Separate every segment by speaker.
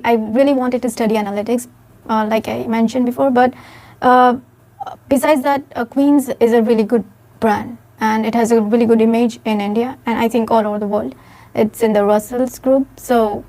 Speaker 1: I really wanted to study analytics, like I mentioned before, but besides that, Queen's is a really good brand and it has a really good image in India and I think all over the world. It's in the Russell's group, so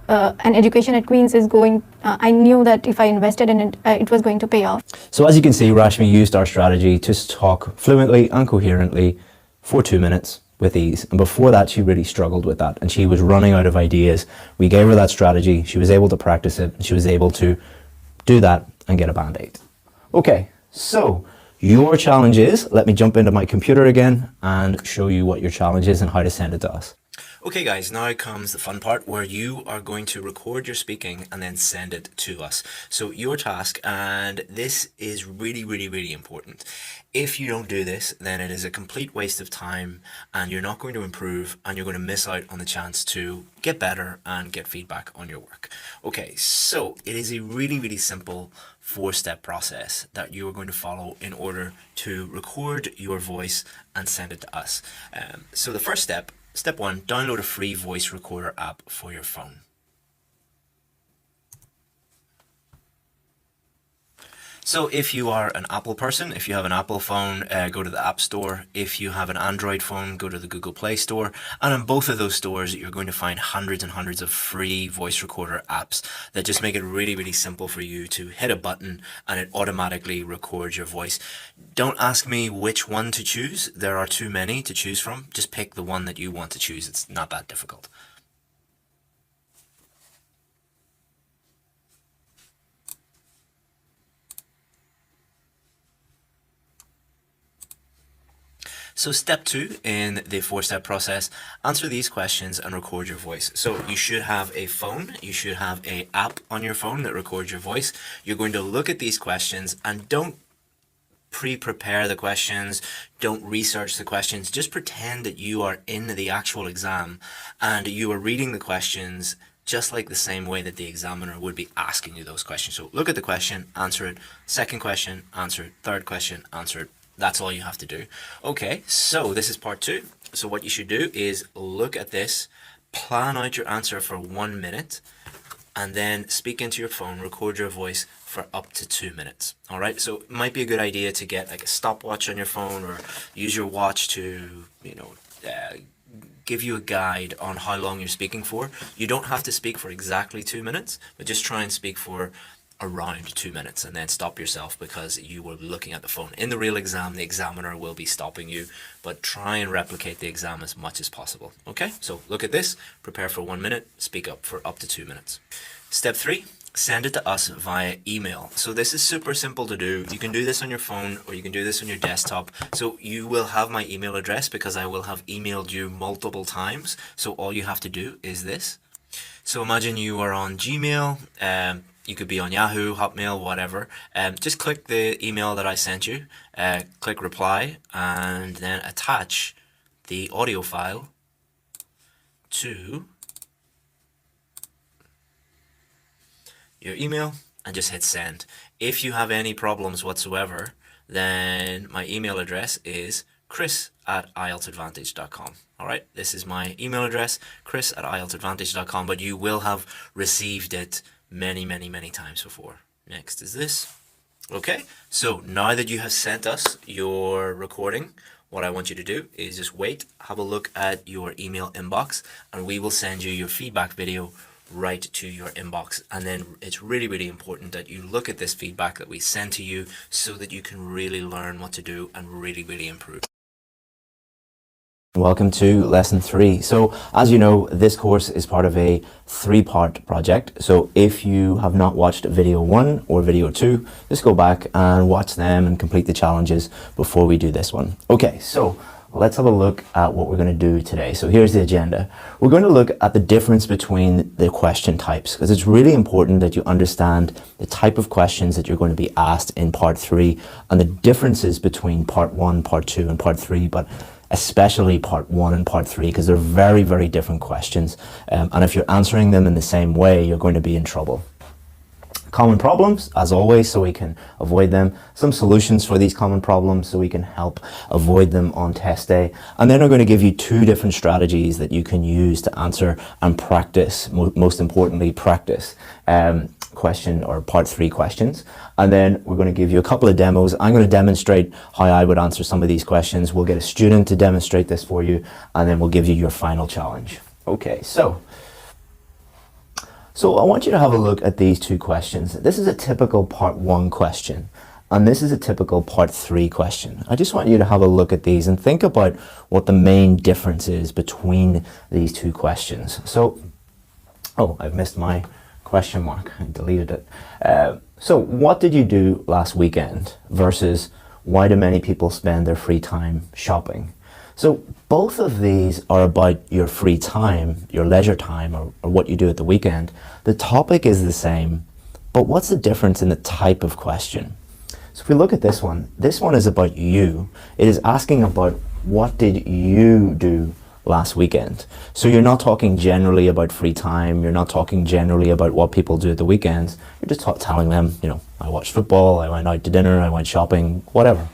Speaker 1: and education at Queen's is going, I knew that if I invested in it, it was going to pay off.
Speaker 2: So as you can see, Rashmi used our strategy to talk fluently and coherently for 2 minutes with ease. And before that, she really struggled with that and she was running out of ideas. We gave her that strategy. She was able to practice it. And she was able to do that and get a Band-Aid. Okay, so your challenge is, let me jump into my computer again and show you what your challenge is and how to send it to us. Okay guys, now comes the fun part where you are going to record your speaking and then send it to us. So your task, and this is really important. If you don't do this, then it is a complete waste of time and you're not going to improve and you're going to miss out on the chance to get better and get feedback on your work. Okay, so it is a really simple 4-step process that you are going to follow in order to record your voice and send it to us. So the first step, Step 1, download a free voice recorder app for your phone. So if you are an Apple person, if you have an Apple phone, go to the App Store. If you have an Android phone, go to the Google Play Store. And in both of those stores, you're going to find hundreds and hundreds of free voice recorder apps that just make it really simple for you to hit a button and it automatically records your voice. Don't ask me which one to choose. There are too many to choose from. Just pick the one that you want to choose. It's not that difficult. So step 2 in the 4-step process, answer these questions and record your voice. So you should have a phone, you should have an app on your phone that records your voice. You're going to look at these questions and don't pre-prepare the questions, don't research the questions, just pretend that you are in the actual exam and you are reading the questions just like the same way that the examiner would be asking you those questions. So look at the question, answer it, second question, answer it, third question, answer it. That's all you have to do. Okay, so this is part 2. So what you should do is look at this, plan out your answer for 1 minute, and then speak into your phone, record your voice for up to 2 minutes. All right, so it might be a good idea to get like a stopwatch on your phone or use your watch to, give you a guide on how long you're speaking for. You don't have to speak for exactly 2 minutes, but just try and speak for around 2 minutes and then stop yourself because you were looking at the phone. In the real exam, the examiner will be stopping you, but try and replicate the exam as much as possible. Okay, so look at this, prepare for 1 minute, speak up for up to 2 minutes. Step 3, send it to us via email. So this is super simple to do. You can do this on your phone or you can do this on your desktop. So you will have my email address because I will have emailed you multiple times. So all you have to do is this. So imagine you are on Gmail, you could be on Yahoo, Hotmail, whatever. Just click the email that I sent you, click reply, and then attach the audio file to your email and just hit send. If you have any problems whatsoever, then my email address is chris@ieltsadvantage.com. All right, this is my email address, chris@ieltsadvantage.com, but you will have received it many times before. Next is this. Okay, so now that you have sent us your recording, what I want you to do is just wait, have a look at your email inbox, and we will send you your feedback video right to your inbox. And then it's really important that you look at this feedback that we send to you so that you can really learn what to do and really improve. Welcome to lesson 3. So as you know, this course is part of a 3-part project. So if you have not watched video 1 or video 2, just go back and watch them and complete the challenges before we do this one. Okay, so let's have a look at what we're going to do today. So here's the agenda. We're going to look at the difference between the question types because it's really important that you understand the type of questions that you're going to be asked in part 3 and the differences between part 1, part 2 and part 3, but especially part 1 and part 3 because they're very different questions, and if you're answering them in the same way, you're going to be in trouble. common problems, as always, so we can avoid them, some solutions for these common problems so we can help avoid them on test day, and then I'm going to give you 2 different strategies that you can use to answer and practice, most importantly practice question or part 3 questions. And then we're going to give you a couple of demos. I'm going to demonstrate how I would answer some of these questions. We'll get a student to demonstrate this for you, and then we'll give you your final challenge. Okay, so I want you to have a look at these 2 questions. This is a typical part 1 question, and this is a typical part 3 question. I just want you to have a look at these and think about what the main difference is between these 2 questions. So, oh, I've missed my question mark. I deleted it. So what did you do last weekend versus why do many people spend their free time shopping? So both of these are about your free time, your leisure time, or what you do at the weekend. The topic is the same, but what's the difference in the type of question? So if we look at this one is about you. It is asking about what did you do last weekend. So you're not talking generally about free time. You're not talking generally about what people do at the weekends. You're just telling them, you know, I watched football, I went out to dinner, I went shopping, whatever.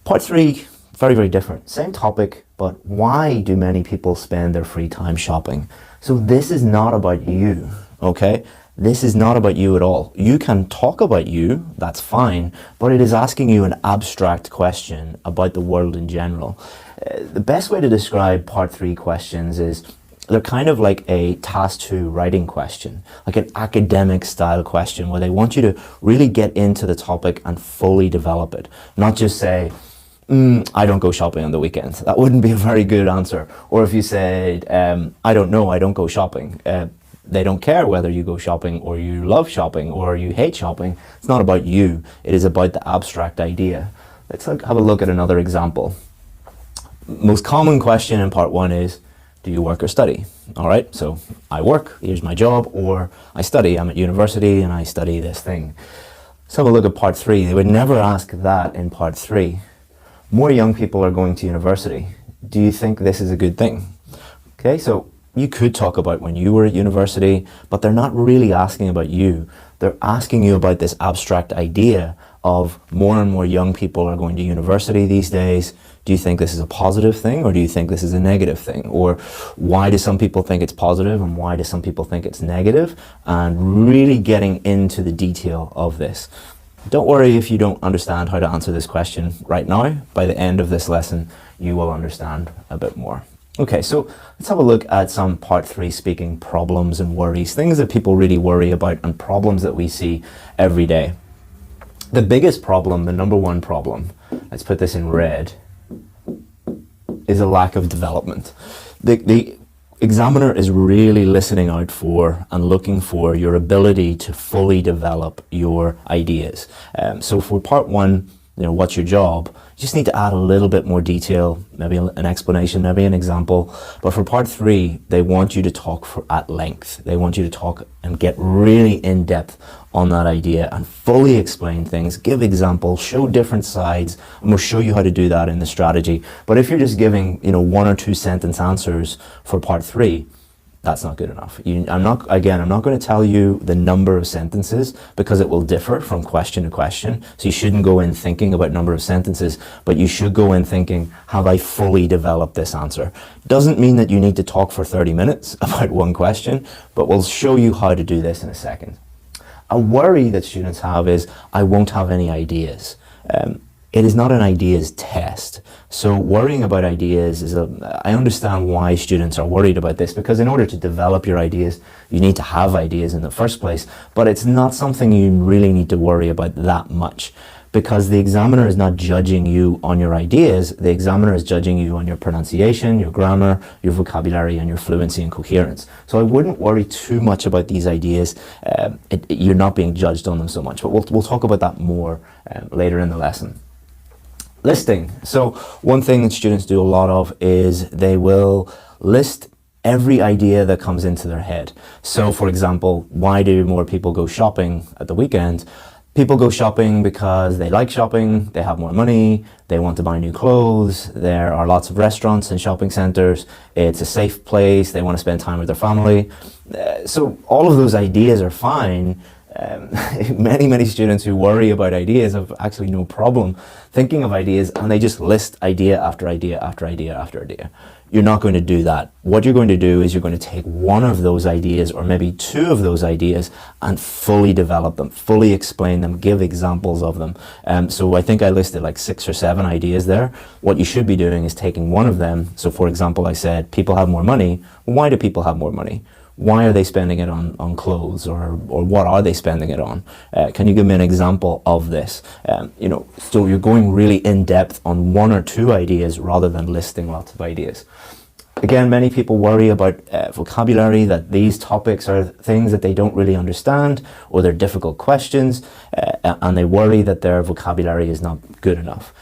Speaker 2: Part 3, very, very different. Same topic, but why do many people spend their free time shopping? So this is not about you, okay? This is not about you at all. You can talk about you, that's fine, but it is asking you an abstract question about the world in general. The best way to describe part 3 questions is they're kind of like a task 2 writing question, like an academic style question where they want you to really get into the topic and fully develop it, not just say, I don't go shopping on the weekends. That wouldn't be a very good answer. Or if you said, I don't know, I don't go shopping. They don't care whether you go shopping or you love shopping or you hate shopping. It's not about you. It is about the abstract idea. Let's have a look at another example. Most common question in part 1 is, do you work or study? All right, so I work, here's my job, or I study, I'm at university and I study this thing. Let's have a look at part 3. They would never ask that in part 3. More young people are going to university. Do you think this is a good thing? Okay, so you could talk about when you were at university, but they're not really asking about you. They're asking you about this abstract idea of more and more young people are going to university these days. Do you think this is a positive thing, or do you think this is a negative thing? Or why do some people think it's positive and why do some people think it's negative? And really getting into the detail of this. Don't worry if you don't understand how to answer this question right now. By the end of this lesson, you will understand a bit more. Okay, so let's have a look at some part 3 speaking problems and worries, things that people really worry about and problems that we see every day. The biggest problem, the number 1 problem, let's put this in red, is a lack of development. The examiner is really listening out for and looking for your ability to fully develop your ideas. So for part 1, you know, what's your job? You just need to add a little bit more detail, maybe an explanation, maybe an example. But for part 3, they want you to talk at length. They want you to talk and get really in depth on that idea and fully explain things, give examples, show different sides, and we'll show you how to do that in the strategy. But if you're just giving, you know, 1 or 2 sentence answers for part 3, that's not good enough. I'm not going to tell you the number of sentences because it will differ from question to question. So you shouldn't go in thinking about number of sentences, but you should go in thinking, have I fully developed this answer? Doesn't mean that you need to talk for 30 minutes about one question, but we'll show you how to do this in a second. A worry that students have is, I won't have any ideas. It is not an ideas test. So worrying about ideas is I understand why students are worried about this, because in order to develop your ideas, you need to have ideas in the first place, but it's not something you really need to worry about that much, because the examiner is not judging you on your ideas. The examiner is judging you on your pronunciation, your grammar, your vocabulary, and your fluency and coherence. So I wouldn't worry too much about these ideas. You're not being judged on them so much, but we'll talk about that more later in the lesson. Listing. So one thing that students do a lot of is they will list every idea that comes into their head. So for example, why do more people go shopping at the weekend? People go shopping because they like shopping, they have more money, they want to buy new clothes, there are lots of restaurants and shopping centers, it's a safe place, they want to spend time with their family. So all of those ideas are fine, many students who worry about ideas have actually no problem thinking of ideas, and they just list idea after idea after idea after idea. You're not going to do that. What you're going to do is you're going to take one of those ideas, or maybe two of those ideas, and fully develop them, fully explain them, give examples of them. So I think I listed like 6 or 7 ideas there. What you should be doing is taking one of them. So for example, I said people have more money. Why do people have more money? Why are they spending it on clothes, or what are they spending it on? Can you give me an example of this? So you're going really in depth on 1 or 2 ideas rather than listing lots of ideas. Again, many people worry about vocabulary, that these topics are things that they don't really understand, or they're difficult questions, and they worry that their vocabulary is not good enough.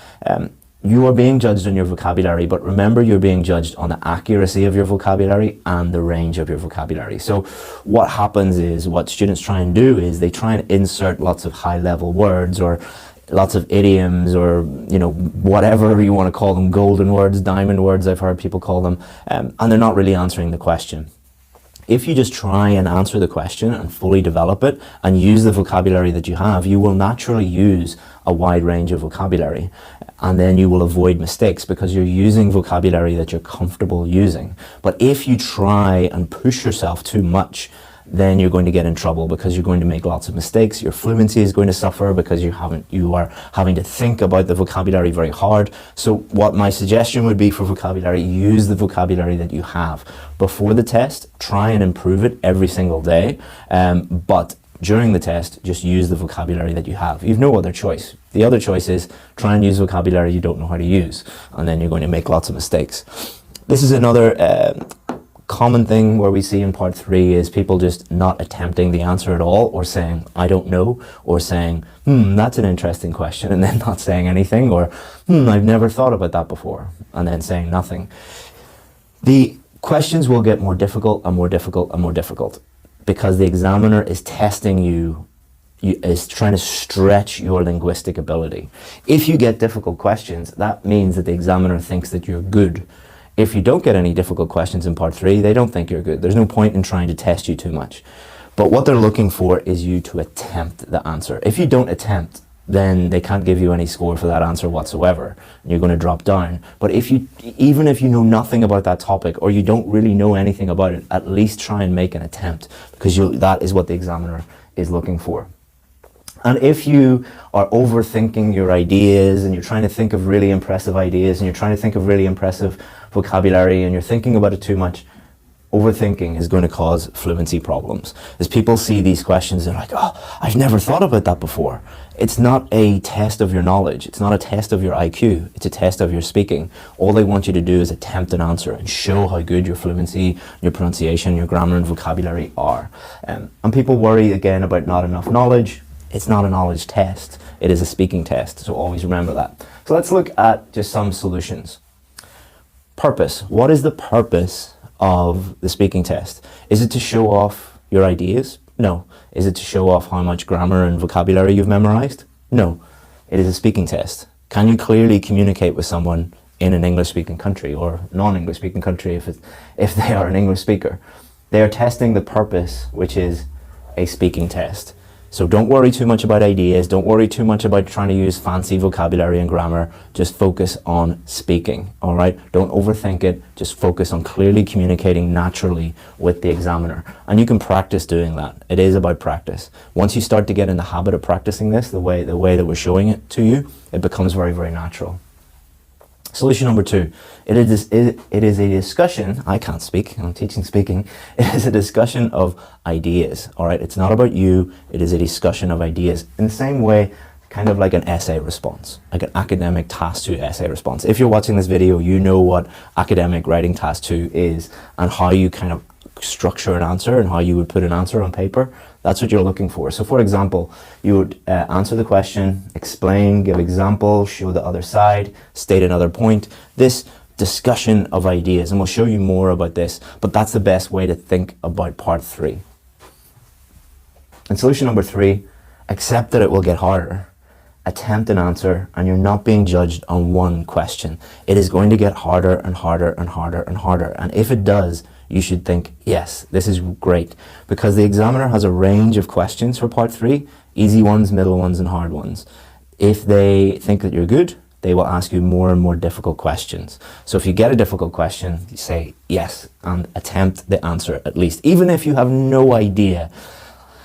Speaker 2: You are being judged on your vocabulary, but remember, you're being judged on the accuracy of your vocabulary and the range of your vocabulary. So what happens is, what students try and do is they try and insert lots of high-level words, or lots of idioms, or whatever you want to call them, golden words, diamond words, I've heard people call them, and they're not really answering the question. If you just try and answer the question and fully develop it and use the vocabulary that you have, you will naturally use a wide range of vocabulary, and then you will avoid mistakes because you're using vocabulary that you're comfortable using. But if you try and push yourself too much, then you're going to get in trouble because you're going to make lots of mistakes. Your fluency is going to suffer because you are having to think about the vocabulary very hard. So what my suggestion would be for vocabulary, use the vocabulary that you have. Before the test, try and improve it every single day. But during the test, just use the vocabulary that you have. You've no other choice. The other choice is try and use vocabulary you don't know how to use, and then you're going to make lots of mistakes. This is another common thing where we see in part 3 is people just not attempting the answer at all, or saying I don't know, or saying that's an interesting question and then not saying anything, or I've never thought about that before, and then saying nothing. The questions will get more difficult and more difficult and more difficult because the examiner is testing you, is trying to stretch your linguistic ability. If you get difficult questions, that means that the examiner thinks that you're good. If you don't get any difficult questions in part 3, they don't think you're good. There's no point in trying to test you too much. But what they're looking for is you to attempt the answer. If you don't attempt, then they can't give you any score for that answer whatsoever. You're going to drop down. But even if you know nothing about that topic, or you don't really know anything about it, at least try and make an attempt, because that is what the examiner is looking for. And if you are overthinking your ideas, and you're trying to think of really impressive ideas, and you're trying to think of really impressive vocabulary, and you're thinking about it too much, overthinking is going to cause fluency problems. As people see these questions, they're like, oh, I've never thought about that before. It's not a test of your knowledge. It's not a test of your IQ. It's a test of your speaking. All they want you to do is attempt an answer and show how good your fluency, your pronunciation, your grammar and vocabulary are. And people worry again about not enough knowledge. It's not a knowledge test. It is a speaking test. So always remember that. So let's look at just some solutions. Purpose. What is the purpose of the speaking test? Is it to show off your ideas? No. Is it to show off how much grammar and vocabulary you've memorized? No. It is a speaking test. Can you clearly communicate with someone in an English-speaking country, or non-English speaking country if they are an English speaker? They are testing the purpose, which is a speaking test. So don't worry too much about ideas. Don't worry too much about trying to use fancy vocabulary and grammar. Just focus on speaking, all right? Don't overthink it. Just focus on clearly communicating naturally with the examiner. And you can practice doing that. It is about practice. Once you start to get in the habit of practicing this, the way that we're showing it to you, it becomes very, very natural. Solution number 2, it is a discussion, I can't speak, I'm teaching speaking, it is a discussion of ideas, all right? It's not about you, it is a discussion of ideas. In the same way, kind of like an essay response, like an academic task 2 essay response. If you're watching this video, you know what academic writing task 2 is, and how you kind of structure an answer and how you would put an answer on paper. That's what you're looking for. So for example, you would answer the question, explain, give example, show the other side, state another point. This discussion of ideas, and we'll show you more about this, but that's the best way to think about part 3. And solution number 3, accept that it will get harder. Attempt an answer, and you're not being judged on one question. It is going to get harder and harder and harder and harder. And if it does, you should think, yes, this is great, because the examiner has a range of questions for part 3, easy ones, middle ones, and hard ones. If they think that you're good, they will ask you more and more difficult questions. So if you get a difficult question, you say yes and attempt the answer at least, even if you have no idea.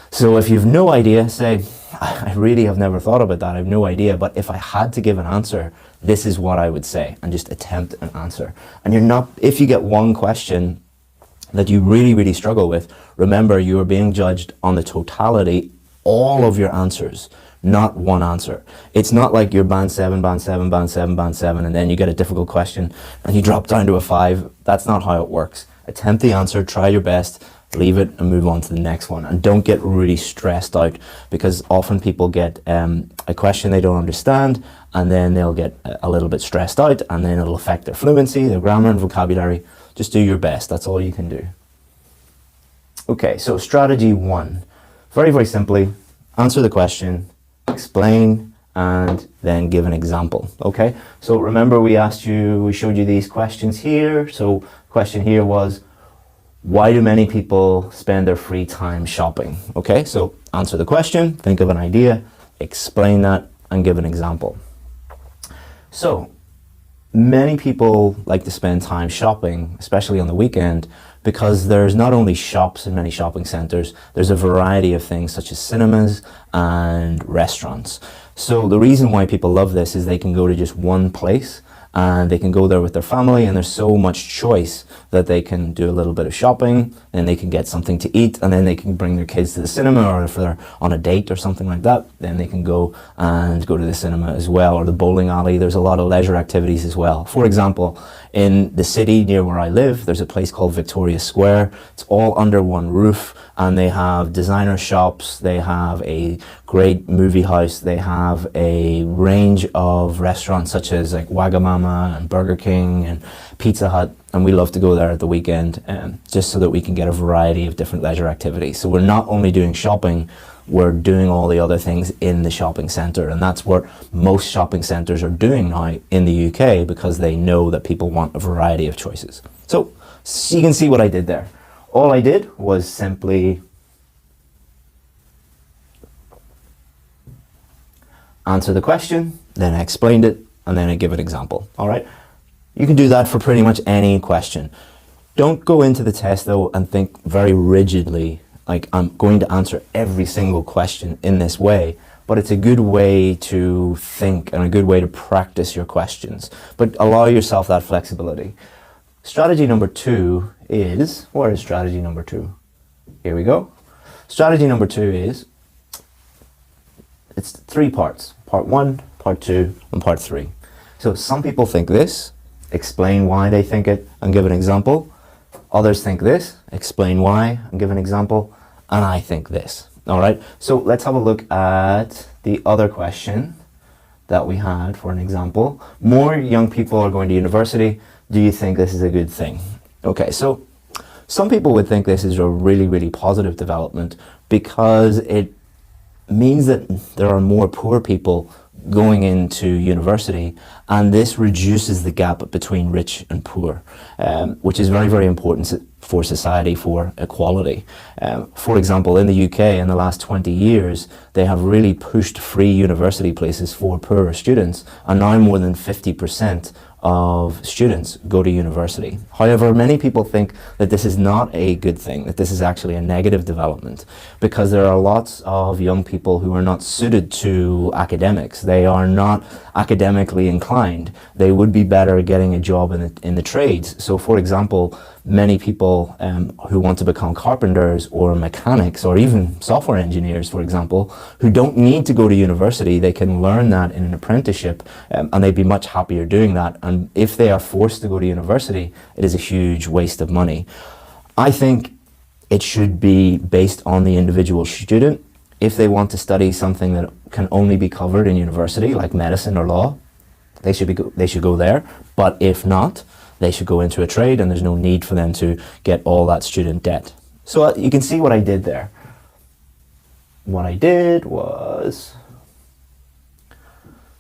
Speaker 2: So if you have no idea, say, I really have never thought about that, I have no idea, but if I had to give an answer, this is what I would say, and just attempt an answer. And you're not, if you get one question that you really, really struggle with, remember you are being judged on the totality, all of your answers, not one answer. It's not like you're band 7, band 7, band 7, band 7, and then you get a difficult question and you drop down to a 5. That's not how it works. Attempt the answer, try your best, leave it and move on to the next one. And don't get really stressed out, because often people get a question they don't understand, and then they'll get a little bit stressed out, and then it'll affect their fluency, their grammar and vocabulary. Just do your best. That's all you can do. Okay, so strategy 1. Very, very simply, answer the question, explain, and then give an example. Okay, so remember we showed you these questions here. So question here was, why do many people spend their free time shopping? Okay, so answer the question, think of an idea, explain that, and give an example. So many people like to spend time shopping, especially on the weekend, because there's not only shops in many shopping centers, there's a variety of things such as cinemas and restaurants. So the reason why people love this is they can go to just one place, and they can go there with their family, and there's so much choice that they can do a little bit of shopping, and they can get something to eat, and then they can bring their kids to the cinema, or if they're on a date or something like that, then they can go to the cinema as well, or the bowling alley. There's a lot of leisure activities as well. For example, in the city near where I live, there's a place called Victoria Square. It's all under one roof, and they have designer shops, they have a great movie house, they have a range of restaurants such as like Wagamama and Burger King and Pizza Hut, and we love to go there at the weekend just so that we can get a variety of different leisure activities. So we're not only doing shopping, we're doing all the other things in the shopping centre, and that's what most shopping centres are doing now in the UK, because they know that people want a variety of choices. So you can see what I did there. All I did was simply answer the question, then I explained it, and then I give an example. All right? You can do that for pretty much any question. Don't go into the test though and think very rigidly, like I'm going to answer every single question in this way, but it's a good way to think and a good way to practice your questions. But allow yourself that flexibility. Strategy number 2 is, where is strategy number 2? Here we go. Strategy number 2 is, it's 3 parts. Part 1, part 2, and part 3. So some people think this, explain why they think it, and give an example. Others think this, explain why, and give an example. And I think this. All right, so let's have a look at the other question that we had for an example. More young people are going to university. Do you think this is a good thing? Okay, so some people would think this is a really, really positive development, because it means that there are more poor people going into university, and this reduces the gap between rich and poor, which is very, very important for society, for equality. For example, in the UK in the last 20 years, they have really pushed free university places for poorer students, and now more than 50% of students go to university. However, many people think that this is not a good thing, that this is actually a negative development, because there are lots of young people who are not suited to academics. They are not academically inclined. They would be better getting a job in the trades. So for example, many people who want to become carpenters or mechanics or even software engineers, for example, who don't need to go to university, they can learn that in an apprenticeship, and they'd be much happier doing that. And if they are forced to go to university, it is a huge waste of money. I think it should be based on the individual student. If they want to study something that can only be covered in university, like medicine or law, they should go there. But if not, they should go into a trade, and there's no need for them to get all that student debt. So you can see what I did there. What I did was,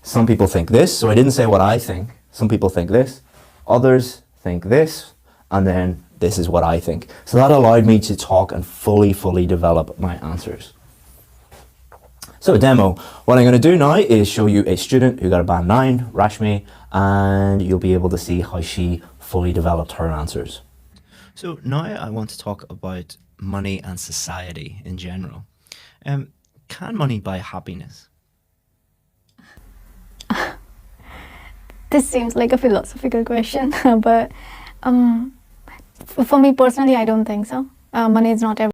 Speaker 2: some people think this, so I didn't say what I think. Some people think this, others think this, and then
Speaker 3: This is what I think. So that allowed me to talk and fully develop my answers. So demo, what I'm going to do now is show you a student who got a band 9, Rashmi, and you'll be able to see how she fully developed her answers. So now I want to talk about money and society in general. Can money buy happiness?
Speaker 1: This seems like a philosophical question, but for me personally, I don't think so. Money is not everything.